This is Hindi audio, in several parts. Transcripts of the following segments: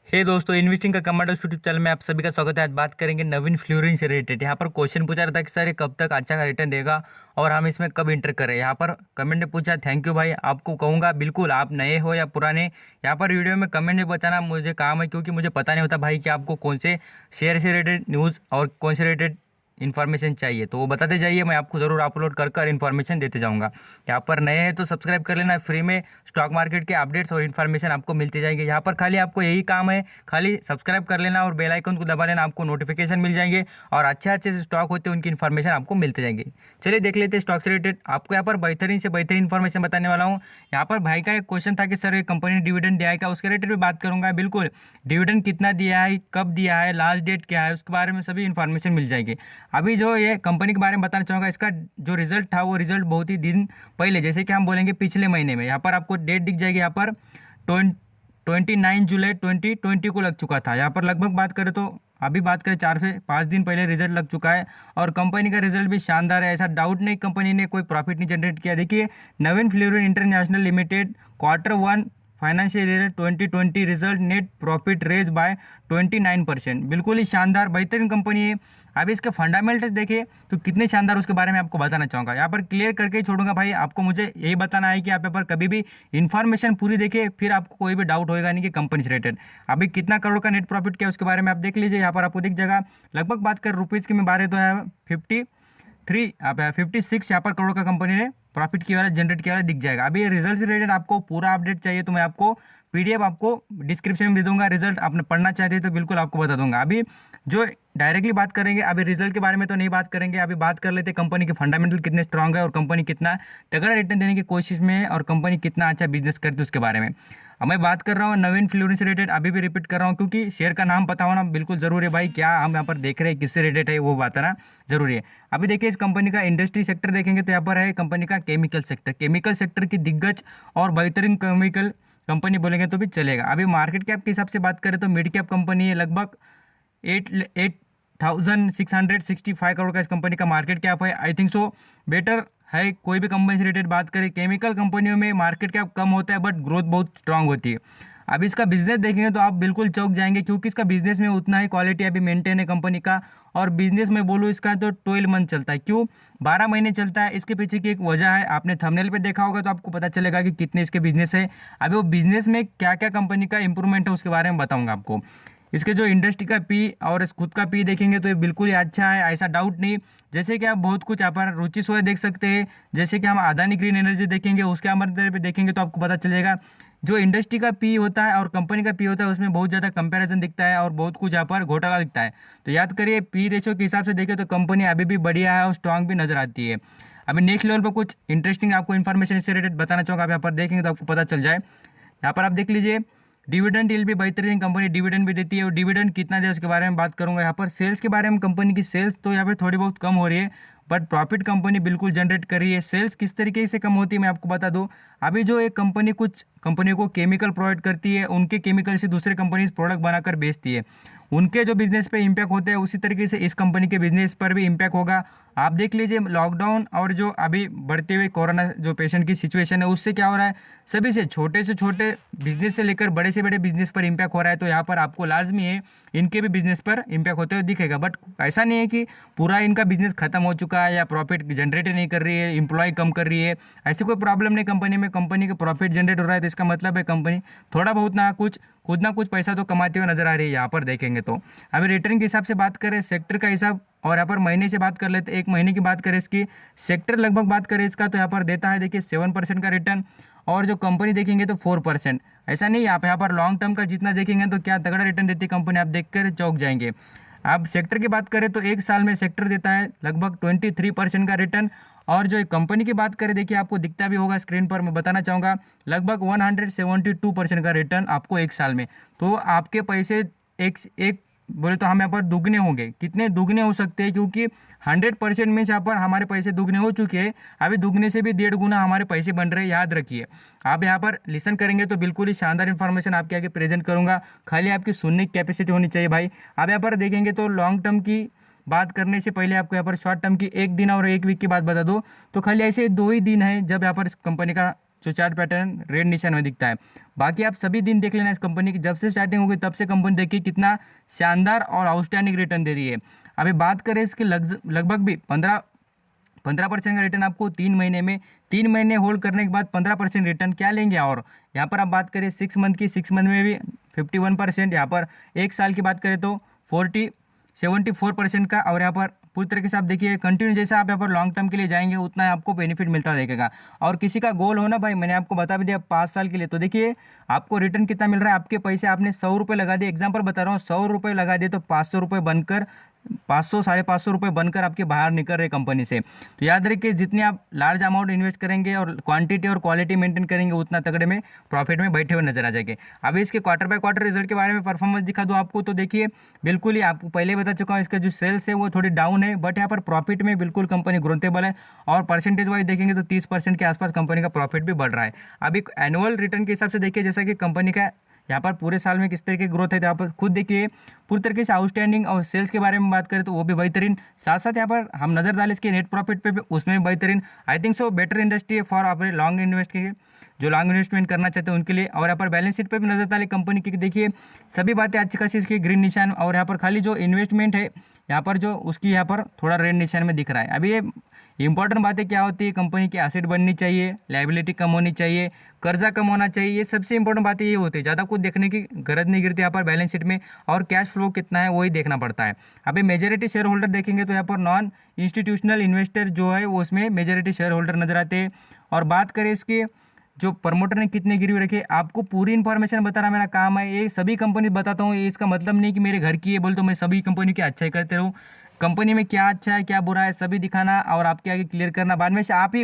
हे दोस्तों, इन्वेस्टिंग का कमांडर्स यूट्यूब चैनल में आप सभी का स्वागत है। आज बात करेंगे नवीन फ्लोरिन से रिलेटेड। यहाँ पर क्वेश्चन पूछा रहा था कि सर ये कब तक अच्छा का रिटर्न देगा और हम इसमें कब इंटर करें। यहाँ पर कमेंट ने पूछा, थैंक यू भाई। आपको कहूँगा बिल्कुल, आप नए हो या पुराने, यहाँ पर वीडियो में कमेंट में बताना मुझे काम है, क्योंकि मुझे पता नहीं होता भाई कि आपको कौन से शेयर से रिलेटेड न्यूज़ और कौन से रिलेटेड इन्फॉर्मेशन चाहिए, तो वो बताते जाइए, मैं आपको ज़रूर अपलोड कर कर इन्फॉर्मेशन देते जाऊंगा। यहाँ पर नए हैं तो सब्सक्राइब कर लेना। फ्री में स्टॉक मार्केट के अपडेट्स और इन्फॉर्मेशन आपको मिलती जाएंगे। यहाँ पर खाली आपको यही काम है, खाली सब्सक्राइब कर लेना और बेल आइकन को दबा लेना, आपको नोटिफिकेशन मिल जाएंगे और अच्छे अच्छे से स्टॉक होते हैं उनकी इन्फॉर्मेशन आपको मिलते जाएंगे। चलिए देख लेते हैं स्टॉक से रिलेटेड। आपको यहाँ पर बेहतरीन से बेहतरीन इन्फॉर्मेशन बताने वाला हूँ। यहाँ पर भाई का एक क्वेश्चन था कि सर ये कंपनी ने डिविडेंड दिया है क्या, उसके रिलेटेड भी बात करूंगा। बिल्कुल, डिविडेंड कितना दिया है, कब दिया है, लास्ट डेट क्या है, उसके बारे में सभी इन्फॉर्मेशन मिल जाएगी। अभी जो ये कंपनी के बारे में बताना चाहूँगा, इसका जो रिजल्ट था वो रिजल्ट बहुत ही दिन पहले, जैसे कि हम बोलेंगे पिछले महीने में, यहाँ पर आपको डेट दिख जाएगी। यहाँ पर 29 जुलाई 2020 को लग चुका था। यहाँ पर लगभग बात करें तो अभी बात करें 4 से 5 दिन पहले रिजल्ट लग चुका है और कंपनी का रिजल्ट भी शानदार है। ऐसा डाउट नहीं कंपनी ने कोई प्रॉफिट नहीं जनरेट किया। देखिए, Navin Fluorine International Limited Q1 financial year 2020 result net profit raise by 29%। बिल्कुल ही शानदार बेहतरीन कंपनी है। अभी इसके फंडामेंटल्स देखिए तो कितने शानदार, उसके बारे में आपको बताना चाहूँगा। यहाँ पर क्लियर करके ही छोड़ूंगा भाई। आपको मुझे यही बताना है कि आप यहाँ पर कभी भी इन्फॉर्मेशन पूरी देखिए, फिर आपको कोई भी डाउट होएगा नहीं कि कंपनी से रिलेटेड। अभी कितना करोड़ का नेट प्रॉफिट किया उसके बारे में आप देख लीजिए। यहाँ पर आपको दिख जाएगा। लगभग बात कर रुपीज़ की मैं बारे तो है 56 यहाँ पर करोड़ का कंपनी ने प्रॉफिट किया वाला जनरेट किया वाला दिख जाएगा। अभी ये रिजल्ट से रिलेटेड आपको पूरा अपडेट चाहिए तो मैं आपको पीडीएफ आपको डिस्क्रिप्शन में दे दूंगा। रिजल्ट आपने पढ़ना चाहते हैं तो बिल्कुल आपको बता दूंगा। अभी जो डायरेक्टली बात करेंगे, अभी रिजल्ट के बारे में तो नहीं बात करेंगे। अभी बात कर लेते हैं कंपनी के फंडामेंटल कितने स्ट्रांग है और कंपनी कितना तगड़ा रिटर्न देने की कोशिश में है और कंपनी कितना अच्छा बिजनेस करती है उसके बारे में। अब मैं बात कर रहा हूँ नवीन फ्लोरिन से रिलेटेड। अभी भी रिपीट कर रहा हूँ क्योंकि शेयर का नाम पता होना बिल्कुल जरूरी है भाई। क्या हम यहाँ पर देख रहे हैं, किससे रिलेटेड है, वो बताना जरूरी है। अभी देखिए, इस कंपनी का इंडस्ट्री सेक्टर देखेंगे तो यहाँ पर है कंपनी का केमिकल सेक्टर। केमिकल सेक्टर की दिग्गज और बेहतरीन केमिकल कंपनी बोलेंगे तो भी चलेगा। अभी मार्केट कैप के हिसाब से बात करें तो मिड कैप कंपनी है। लगभग 8665 करोड़ का इस कंपनी का मार्केट कैप है। आई थिंक सो बेटर है। कोई भी कंपनी से रिलेटेड बात करें, केमिकल कंपनियों में मार्केट कैप कम होता है बट ग्रोथ बहुत स्ट्रांग होती है। अब इसका बिजनेस देखेंगे तो आप बिल्कुल चौंक जाएंगे, क्योंकि इसका बिजनेस में उतना ही क्वालिटी अभी मेंटेन है कंपनी का। और बिजनेस में बोलूँ इसका तो 12 मंथ चलता है। क्यों 12 महीने चलता है, इसके पीछे की एक वजह है। आपने थंबनेल पे देखा होगा तो आपको पता चलेगा कि कितने इसके बिजनेस है। अभी वो बिजनेस में क्या क्या कंपनी का इंप्रूवमेंट है उसके बारे में बताऊंगा आपको। इसके जो इंडस्ट्री का पी और इस खुद का पी देखेंगे तो ये बिल्कुल ही अच्छा है, ऐसा डाउट नहीं। जैसे कि आप बहुत कुछ यहाँ पर रुचि सोया देख सकते हैं। जैसे कि हम अदानी ग्रीन एनर्जी देखेंगे, उसके अमर पे देखेंगे तो आपको पता चलेगा जो इंडस्ट्री का पी होता है और कंपनी का पी होता है उसमें बहुत ज़्यादा कंपैरिजन दिखता है और बहुत कुछ यहाँ पर घोटाला दिखता है। तो याद करिए, पी रेशो के हिसाब से देखें तो कंपनी अभी भी बढ़िया है और स्ट्रांग भी नजर आती है। अभी नेक्स्ट लेवल पर कुछ इंटरेस्टिंग आपको इन्फॉर्मेशन इससे रिलेटेड बताना चाहूँगा। आप यहाँ पर देखेंगे तो आपको पता चल जाए। यहाँ पर आप देख लीजिए, डिविडेंड यील्ड भी बेहतरीन कंपनी डिविडेंड भी देती है और डिविडेंड कितना दे उसके बारे में बात करूंगा। यहाँ पर सेल्स के बारे में, कंपनी की सेल्स तो यहाँ पे थोड़ी बहुत कम हो रही है बट प्रॉफिट कंपनी बिल्कुल जनरेट कर रही है। सेल्स किस तरीके से कम होती है मैं आपको बता दूं। अभी जो एक कंपनी कुछ कंपनियों को केमिकल प्रोवाइड करती है, उनके केमिकल से दूसरे कंपनी प्रोडक्ट बनाकर बेचती है, उनके जो बिजनेस पे इम्पैक्ट होते हैं उसी तरीके से इस कंपनी के बिजनेस पर भी इम्पैक्ट होगा। आप देख लीजिए, लॉकडाउन और जो अभी बढ़ते हुए कोरोना जो पेशेंट की सिचुएशन है उससे क्या हो रहा है, सभी से छोटे बिजनेस से लेकर बड़े से बड़े बिजनेस पर इम्पैक्ट हो रहा है। तो यहाँ पर आपको लाजमी है इनके भी बिजनेस पर इम्पैक्ट होते हुए दिखेगा। बट ऐसा नहीं है कि पूरा इनका बिजनेस खत्म हो चुका है या प्रॉफिट जनरेट नहीं कर रही है, एम्प्लॉय कम कर रही है, ऐसी कोई प्रॉब्लम नहीं कंपनी में। कंपनी का प्रॉफिट जनरेट हो रहा है तो इसका मतलब है कंपनी थोड़ा बहुत ना कुछ खुद ना कुछ पैसा तो कमाते हुए नजर आ रही है यहाँ पर देखेंगे तो। अभी रिटर्न के हिसाब से बात करें, सेक्टर का हिसाब और यहाँ पर महीने से बात कर लेते, एक महीने की बात करें इसकी, सेक्टर लगभग बात करें इसका तो यहाँ पर देता है देखिए 7% का रिटर्न और जो कंपनी देखेंगे तो 4%। ऐसा नहीं, आप यहाँ पर लॉन्ग टर्म का जितना देखेंगे तो क्या तगड़ा रिटर्न देती है कंपनी, आप देख कर चौंक जाएंगे। आप सेक्टर की बात करें तो एक साल में सेक्टर देता है लगभग 23% का रिटर्न। और जो कंपनी की बात करें, देखिए आपको दिखता भी होगा स्क्रीन पर, मैं बताना चाहूँगा लगभग 172% का रिटर्न आपको एक साल में। तो आपके पैसे एक बोले तो हम यहाँ पर दुगने होंगे। कितने दुगने हो सकते हैं, क्योंकि 100% में यहाँ पर हमारे पैसे दुगने हो चुके हैं। अभी दुगने से भी 1.5 गुना हमारे पैसे बन रहे हैं, याद रखिए। आप यहाँ पर लिसन करेंगे तो बिल्कुल ही शानदार इन्फॉर्मेशन आपके आगे प्रेजेंट करूँगा। खाली आपकी सुनने की कैपेसिटी होनी चाहिए भाई। आप यहाँ पर देखेंगे तो लॉन्ग टर्म की बात करने से पहले आपको यहाँ पर शॉर्ट टर्म की एक दिन और एक वीक की बात बता दो तो खाली ऐसे 2 ही दिन है जब यहाँ पर इस कंपनी का जो चार्ट पैटर्न रेड निशान में दिखता है। बाकी आप सभी दिन देख लेना इस कंपनी की, जब से स्टार्टिंग हो गई तब से कंपनी देखिए कितना शानदार और आउटस्टैंडिंग रिटर्न दे रही है। अभी बात करें इसके लगभग भी 15% का रिटर्न आपको 3 महीने में, 3 महीने होल्ड करने के बाद 15% रिटर्न क्या लेंगे। और यहाँ पर आप बात करें 6 मंथ की, 6 मंथ में भी 51%, यहाँ पर 1 साल की बात करें तो 74% का। और यहाँ पर पूरी तरीके से आप देखिए कंटिन्यू, जैसा आप यहाँ पर लॉन्ग टर्म के लिए जाएंगे उतना आपको बेनिफिट मिलता देखेगा। और किसी का गोल हो ना भाई, मैंने आपको बता भी दिया 5 साल के लिए, तो देखिए आपको रिटर्न कितना मिल रहा है। आपके पैसे आपने 100 रुपये लगा दिए, एग्जाम्पल बता रहा हूँ, 100 रुपये लगा दिए तो 500 रुपये बनकर 500 550 रुपये बनकर आपके बाहर निकल रहे कंपनी से। तो याद रखिए जितने आप लार्ज अमाउंट इन्वेस्ट करेंगे और क्वांटिटी और क्वालिटी मेंटेन करेंगे उतना तगड़े में प्रॉफिट में बैठे हुए नजर आ जाएंगे। अभी इसके क्वार्टर बाय क्वार्टर रिजल्ट के बारे में परफॉर्मेंस दिखा दूँ आपको, तो देखिए बिल्कुल ही आपको पहले ही बता चुका हूँ, इसका जो सेल्स है वो थोड़ी डाउन है, बट यहाँ पर प्रॉफिट में बिल्कुल कंपनी ग्रोथेबल है। और परसेंटेज वाइज देखेंगे तो 30% के आसपास कंपनी का प्रॉफिट भी बढ़ रहा है। अभी एनुअल रिटर्न के हिसाब से देखिए जैसा कि कंपनी का यहाँ पर पूरे साल में किस तरीके की ग्रोथ है, तो यहाँ पर खुद देखिए पूरी तरीके से आउटस्टैंडिंग। और सेल्स के बारे में बात करें तो वो भी बेहतरीन, साथ साथ यहाँ पर हम नजर डालें इसके नेट प्रॉफिट पे भी, उसमें भी बेहतरीन। I think so better industry है फॉर अपने लॉन्ग इन्वेस्ट के, जो लॉन्ग इन्वेस्टमेंट करना चाहते हैं उनके लिए। और यहाँ पर बैलेंस शीट पे भी नजर डालें कंपनी की, देखिए सभी बातें अच्छी खासी इसकी ग्रीन निशान। और यहाँ पर खाली जो इन्वेस्टमेंट है यहाँ पर जो उसकी यहाँ पर थोड़ा रेड निशान में दिख रहा है। अभी ये इंपॉर्टेंट बातें क्या होती है, कंपनी की एसेट बननी चाहिए, लायबिलिटी कम होनी चाहिए, कर्जा कम होना चाहिए, ये सबसे इंपॉर्टेंट बातें ये होती है। ज़्यादा कुछ देखने की गरज नहीं गिरती यहाँ पर बैलेंस शीट में, और कैश फ्लो कितना है वही देखना पड़ता है। अभी मेजॉरिटी शेयर होल्डर देखेंगे तो यहाँ पर नॉन इंस्टीट्यूशनल इन्वेस्टर जो है वो उसमें मेजॉरिटी शेयर होल्डर नजर आते हैं। और बात करें इसके जो प्रमोटर ने कितने गिरवी रखे, आपको पूरी इन्फॉर्मेशन बताना मेरा काम है। ये सभी कंपनी बताता हूँ, ये इसका मतलब नहीं कि मेरे घर की है बोल तो मैं सभी कंपनी की अच्छा ही करते रहूँ। कंपनी में क्या अच्छा है क्या बुरा है सभी दिखाना और आपके आगे क्लियर करना। बाद में से आप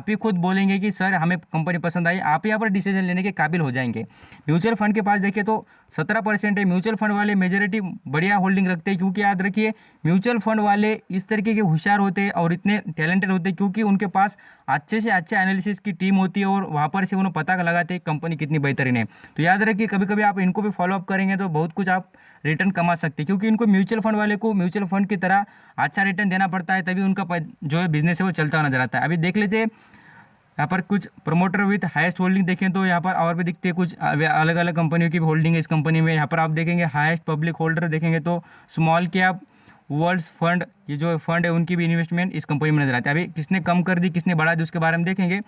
ही खुद बोलेंगे कि सर हमें कंपनी पसंद आई, आप यहाँ पर डिसीजन लेने के काबिल हो जाएंगे। म्यूचुअल फंड के पास देखिए तो 17% है। म्यूचुअल फंड वाले मेजॉरिटी बढ़िया होल्डिंग रखते हैं, क्योंकि याद रखिए म्यूचुअल फंड वाले इस तरीके के होशियार होते हैं और इतने टैलेंटेड होते हैं, क्योंकि उनके पास अच्छे से अच्छे एनालिसिस की टीम होती है और वहाँ पर से उन्हें पता लगाते हैं कंपनी कितनी बेहतरीन है। तो याद रखिए कभी कभी आप इनको भी फॉलोअप करेंगे तो बहुत कुछ आप रिटर्न कमा सकते हैं, क्योंकि इनको म्यूचुअल फंड वाले को म्यूचुअल फंड की तरह अच्छा रिटर्न देना पड़ता है, तभी उनका जो है बिजनेस है वो चलता हुआ नजर आता है। अभी देख लेते हैं यहाँ पर कुछ प्रमोटर विथ हाईएस्ट होल्डिंग देखें तो यहाँ पर और भी दिखते हैं कुछ अलग अलग कंपनियों की होल्डिंग है इस कंपनी में। यहाँ पर आप देखेंगे हाईएस्ट पब्लिक होल्डर देखेंगे तो स्मॉल कैप वर्ल्ड्स फंड, ये जो फंड है उनकी भी इन्वेस्टमेंट इस कंपनी में नजर आती है। अभी किसने कम कर दी किसने बढ़ा दी उसके बारे में देखेंगे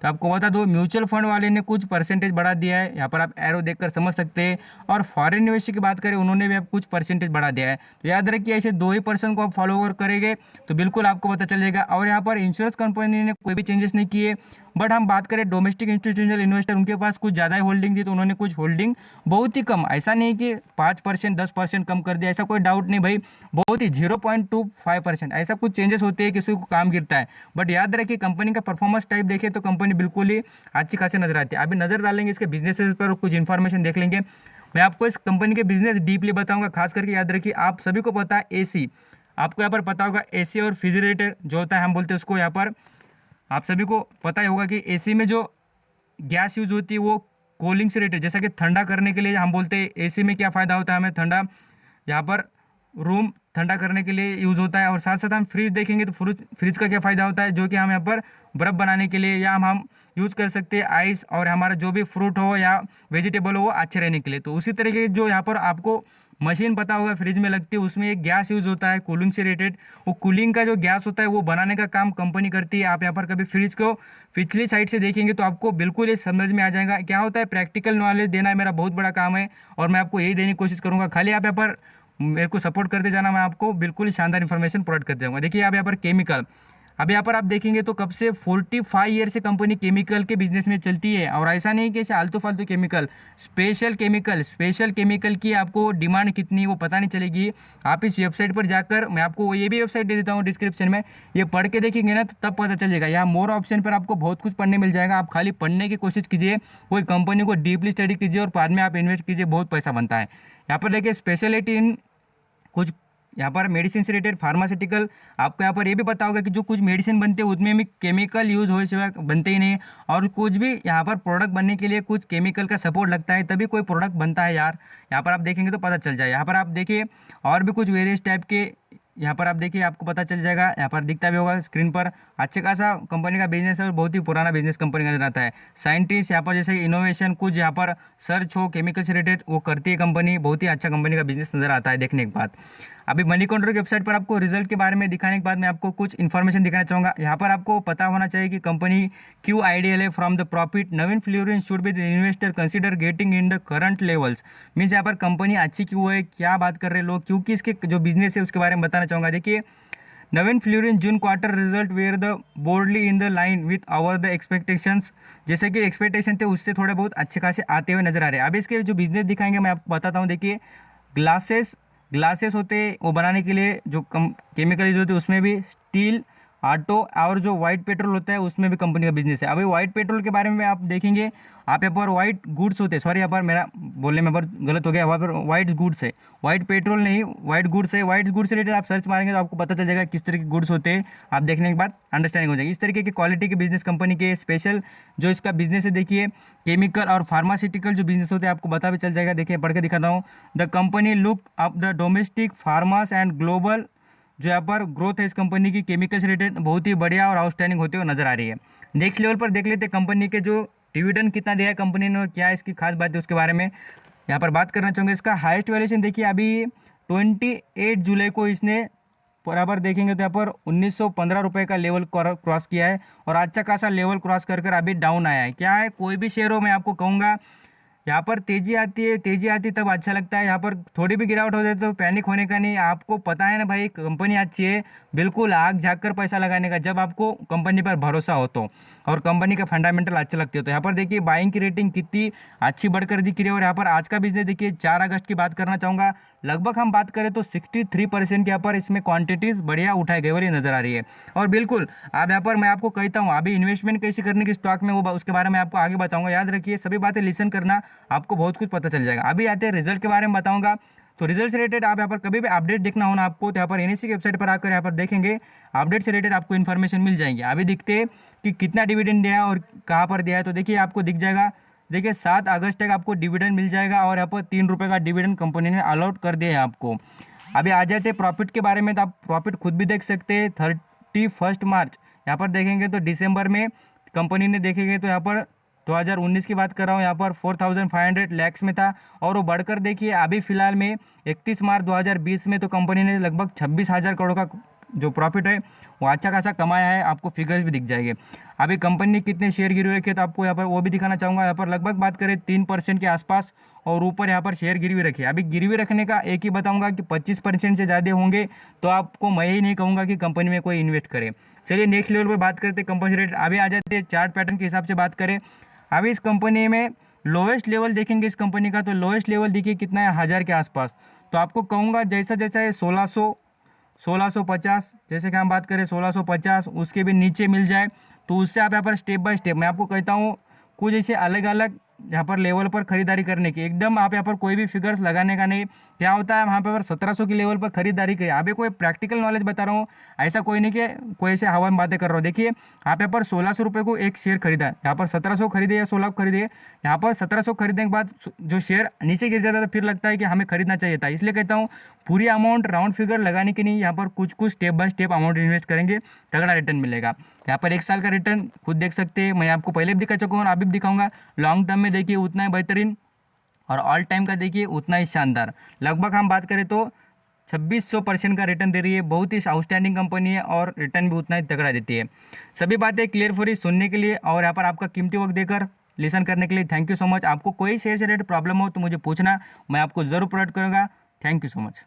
तो आपको बता दो, म्यूचुअल फंड वाले ने कुछ परसेंटेज बढ़ा दिया है, यहाँ पर आप एरो देखकर समझ सकते हैं। और फॉरेन इन्वेस्टर की बात करें उन्होंने भी आप कुछ परसेंटेज बढ़ा दिया है। तो याद रखिए ऐसे 2% को आप फॉलोअर करेंगे तो बिल्कुल आपको पता चल जाएगा। और यहाँ पर इंश्योरेंस कंपनी ने कोई भी चेंजेस नहीं किए, बट हम बात करें डोमेस्टिक इंस्टीट्यूशनल इन्वेस्टर उनके पास कुछ ज़्यादा ही होल्डिंग थी तो उन्होंने कुछ होल्डिंग बहुत ही कम, ऐसा नहीं कि 5% 10% कम कर दिया, ऐसा कोई डाउट नहीं भाई, बहुत ही 0.25% ऐसा कुछ चेंजेस होते हैं, किसी को काम गिरता है। बट याद रखिए कंपनी का परफॉर्मेंस टाइप देखें तो कंपनी बिल्कुल ही अच्छी खासी नजर आती है। अभी नजर डालेंगे इसके बिजनेसेस पर, कुछ इन्फॉर्मेशन देख लेंगे। मैं आपको इस कंपनी के बिजनेस डीपली बताऊंगा, खास करके याद रखिए आप सभी को पता है एसी, आपको यहाँ पर पता होगा एसी और रेफ्रिजरेटर जो होता है हम बोलते हैं उसको, यहाँ पर आप सभी को पता ही होगा कि एसी में जो गैस यूज होती है वो कूलिंग से रिलेटेड, जैसा कि ठंडा करने के लिए हम बोलते हैं एसी में क्या फ़ायदा होता है हमें ठंडा, यहाँ पर रूम ठंडा करने के लिए यूज़ होता है। और साथ साथ हम फ्रिज देखेंगे तो फ्रिज का क्या फ़ायदा होता है, जो कि हम यहाँ पर बर्फ़ बनाने के लिए या हम यूज़ कर सकते हैं आइस, और हमारा जो भी फ्रूट हो या वेजिटेबल हो वो अच्छे रहने के लिए। तो उसी तरीके जो यहाँ पर आपको मशीन पता होगा फ्रिज में लगती है, उसमें एक गैस यूज़ होता है कूलिंग से रिलेटेड, वो कूलिंग का जो गैस होता है वो बनाने का काम कंपनी करती है। आप यहाँ पर कभी फ्रिज को पिछली साइड से देखेंगे तो आपको बिल्कुल ये समझ में आ जाएगा क्या होता है। प्रैक्टिकल नॉलेज देना मेरा बहुत बड़ा काम है और मैं आपको यही देने की कोशिश करूँगा, खाली आप यहाँ पर मेरे को सपोर्ट करते जाना, मैं आपको बिल्कुल ही शानदार इन्फॉर्मेशन प्रोवाइड करते जाऊँगा। देखिए आप यहाँ पर केमिकल, अब यहाँ पर आप देखेंगे तो कब से 45 ईयर से कंपनी केमिकल के बिजनेस में चलती है। और ऐसा नहीं कि ऐसे आलतू फालतू केमिकल, स्पेशल केमिकल की आपको डिमांड कितनी वो पता नहीं चलेगी। आप इस वेबसाइट पर जाकर, मैं आपको ये भी वेबसाइट दे देता हूँ डिस्क्रिप्शन में, ये पढ़ के देखेंगे ना तो तब पता चलेगा। यहाँ मोर ऑप्शन पर आपको बहुत कुछ पढ़ने मिल जाएगा, आप खाली पढ़ने की कोशिश कीजिए, कोई कंपनी को डीपली स्टडी कीजिए और बाद में आप इन्वेस्ट कीजिए, बहुत पैसा बनता है। यहाँ पर देखिए स्पेशलिटी इन कुछ, यहाँ पर मेडिसिन से रिलेटेड फार्मास्यूटिकल, आपको यहाँ पर ये भी पता होगा कि जो कुछ मेडिसिन बनते हैं उसमें भी केमिकल यूज़ हो सिवा बनते ही नहीं, और कुछ भी यहाँ पर प्रोडक्ट बनने के लिए कुछ केमिकल का सपोर्ट लगता है तभी कोई प्रोडक्ट बनता है यार। यहाँ पर आप देखेंगे तो पता चल जाए। यहाँ पर आप देखिए और भी कुछ वेरियस टाइप के यहाँ पर आप देखिए, आपको पता चल जाएगा, यहाँ पर दिखता भी होगा स्क्रीन पर। अच्छे खासा कंपनी का बिजनेस है और बहुत ही पुराना बिजनेस कंपनी का नजर आता है। साइंटिस्ट यहाँ पर जैसे इनोवेशन कुछ यहाँ पर सर्च हो केमिकल से रिलेटेड वो करती है कंपनी। बहुत ही अच्छा कंपनी का बिजनेस नजर आता है देखने के बाद। अभी मनी कंट्रोल की वेबसाइट पर आपको रिजल्ट के बारे में दिखाने के बाद मैं आपको कुछ इन्फॉर्मेशन दिखाना चाहूँगा। यहाँ पर आपको पता होना चाहिए कि कंपनी क्यों आइडियल है from the profit. Naveen fluorine should be the investor consider getting in the current levels. Means यहाँ पर कंपनी अच्छी क्यों है, क्या बात कर रहे हैं लोग, क्योंकि इसके जो बिजनेस है उसके बारे में बताना चाहूँगा। देखिए, Navin Fluorine June quarter result where the broadly in the line with our the expectations. जैसे कि एक्सपेक्टेशन थे उससे थोड़े बहुत अच्छे खासे आते हुए नजर आ रहे हैं। अब इसके जो बिजनेस दिखाएंगे मैं आपको बताता हूँ। देखिए, ग्लासेस होते हैं वो बनाने के लिए जो केमिकल यूज होते हैं उसमें भी, स्टील, ऑटो और जो वाइट पेट्रोल होता है उसमें भी कंपनी का बिजनेस है। अभी वाइट पेट्रोल के बारे में आप देखेंगे, आप यहाँ पर वाइट गुड्स होते हैं, सॉरी यहाँ पर मेरा बोलने में पर गलत हो गया, वहाँ पर वाइट गुड्स है, वाइट पेट्रोल नहीं वाइट गुड्स है। वाइट गुड्स से रिलेटेड आप सर्च मारेंगे तो आपको पता चल जाएगा किस तरह के गुड्स होते हैं। आप देखने के बाद अंडरस्टैंडिंग हो जाएगी इस तरीके की क्वालिटी के बिजनेस कंपनी के। स्पेशल जो इसका बिजनेस है, देखिए केमिकल और फार्मास्यूटिकल जो बिजनेस होते हैं आपको पता भी चल जाएगा। देखिए पढ़ के दिखाता हूँ। The company look up the domestic फार्मास एंड ग्लोबल। जो यहाँ पर ग्रोथ है इस कंपनी की केमिकल से रिलेटेड बहुत ही बढ़िया और आउटस्टैंडिंग होते हुए नजर आ रही है। नेक्स्ट लेवल पर देख लेते हैं कंपनी के जो डिविडेंड कितना दिया है कंपनी ने और क्या इसकी खास बात है उसके बारे में यहाँ पर बात करना चाहूँगा। इसका हाईएस्ट वैल्यूएशन देखिए, अभी 28 जुलाई को इसने बराबर देखेंगे तो यहाँ पर 1915 रुपये का लेवल क्रॉस किया है और अच्छा खासा लेवल क्रॉस कर अभी डाउन आया है। क्या है, कोई भी शेयर हो मैं आपको कहूँगा यहाँ पर तेजी आती है तब अच्छा लगता है। यहाँ पर थोड़ी भी गिरावट हो जाए तो पैनिक होने का नहीं। आपको पता है ना भाई कंपनी अच्छी है, बिल्कुल आग झाँक कर पैसा लगाने का जब आपको कंपनी पर भरोसा हो तो, और कंपनी का फंडामेंटल अच्छे लगते हो तो। यहाँ पर देखिए बाइंग की रेटिंग कितनी अच्छी बढ़कर दिख रही है। और यहाँ पर आज का बिजनेस देखिए 4 अगस्त की बात करना चाहूँगा। लगभग हम बात करें तो 63% यहाँ पर इसमें क्वांटिटीज़ बढ़िया उठाई गई वाली नजर आ रही है। और बिल्कुल अब यहाँ पर मैं आपको कहता हूँ अभी इन्वेस्टमेंट कैसे करने की स्टॉक में, वो उसके बारे में आपको आगे बताऊँगा। याद रखिए सभी बातें लिसन करना, आपको बहुत कुछ पता चल जाएगा। अभी आते हैं रिजल्ट के बारे में बताऊँगा। तो रिजल्ट से रिलेटेड आप यहाँ पर कभी भी अपडेट देखना हो ना आपको तो यहाँ पर एनएससी की वेबसाइट पर आकर यहाँ पर देखेंगे, अपडेट से रिलेटेड आपको इन्फॉर्मेशन मिल जाएंगे। अभी दिखते हैं कि कितना डिविडेंड दिया है और कहाँ पर दिया है। तो देखिए आपको दिख जाएगा, देखिए 7 अगस्त तक आपको डिविडेंड मिल जाएगा और यहाँ पर 3 रुपये का डिविडेंड कंपनी ने अलॉट कर दिया है आपको। अभी आ जाते हैं प्रॉफिट के बारे में, तो आप प्रॉफिट खुद भी देख सकते हैं। 31 मार्च यहाँ पर देखेंगे तो दिसंबर में कंपनी ने देखेंगे तो यहाँ पर 2019 की बात कर रहा हूँ, यहाँ पर 4500 लैक्स में था और वो बढ़कर देखिए अभी फिलहाल में 31 मार्च 2020 में तो कंपनी ने लगभग 26,000 करोड़ का जो प्रॉफिट है वो अच्छा खासा कमाया है। आपको फिगर्स भी दिख जाएंगे। अभी कंपनी ने कितने शेयर गिरवी रखे तो आपको यहाँ पर वो भी दिखाना चाहूँगा। यहाँ पर लगभग बात करें 3% के आसपास और ऊपर यहाँ पर शेयर गिरवी रखे। अभी गिरवी रखने का एक ही बताऊँगा कि 25% से ज़्यादा होंगे तो आपको मैं ही नहीं कहूँगा कि कंपनी में कोई इन्वेस्ट करे। चलिए नेक्स्ट लेवल पर बात करते कंपनी रेट। अभी आ जाते हैं चार्ट पैटर्न के हिसाब से बात करें। अभी इस कंपनी में लोएस्ट लेवल देखेंगे इस कंपनी का तो लोएस्ट लेवल देखिए कितना है, 1000 के आसपास। तो आपको कहूँगा जैसा जैसा है 1650, जैसे कि हम बात करें 1650 उसके भी नीचे मिल जाए तो उससे आप यहाँ पर स्टेप बाय स्टेप मैं आपको कहता हूँ कुछ ऐसे अलग अलग यहाँ पर लेवल पर खरीदारी करने की। एकदम आप यहाँ पर कोई भी फिगर्स लगाने का नहीं। क्या होता है वहाँ पर 1700 की लेवल पर खरीदारी करिए। अभी कोई प्रैक्टिकल नॉलेज बता रहा हूँ, ऐसा कोई नहीं कि कोई ऐसे हवा में बातें कर रहा हूँ। देखिए आप यहाँ पर 1600 रुपये को एक शेयर खरीदा, यहाँ पर 1700 खरीदे या 16 खरीदे। यहाँ पर 1700 खरीदने के बाद जो शेयर नीचे गिर जाता है तो फिर लगता है कि हमें खरीदना चाहिए था। इसलिए कहता हूँ पूरी अमाउंट राउंड फिगर लगाने की नहीं, यहाँ पर कुछ कुछ step by step amount invest करेंगे तगड़ा रिटर्न मिलेगा। यहाँ पर 1 साल का रिटर्न खुद देख सकते हैं, मैं आपको पहले भी दिखा चुका हूँ अभी भी दिखाऊंगा। लॉन्ग टर्म में देखिए उतना ही बेहतरीन और ऑल टाइम का देखिए उतना ही शानदार। लगभग हम बात करें तो 2600% का रिटर्न दे रही है। बहुत ही आउटस्टैंडिंग कंपनी है और रिटर्न भी उतना ही तगड़ा देती है। सभी बातें क्लियर फॉर सुनने के लिए और यहाँ पर आपका कीमती वक्त देकर लिसन करने के लिए थैंक यू सो मच। आपको कोई शेयर से रिलेटेड प्रॉब्लम हो तो मुझे पूछना, मैं आपको ज़रूर प्रोवाइड करूँगा। Thank you so much.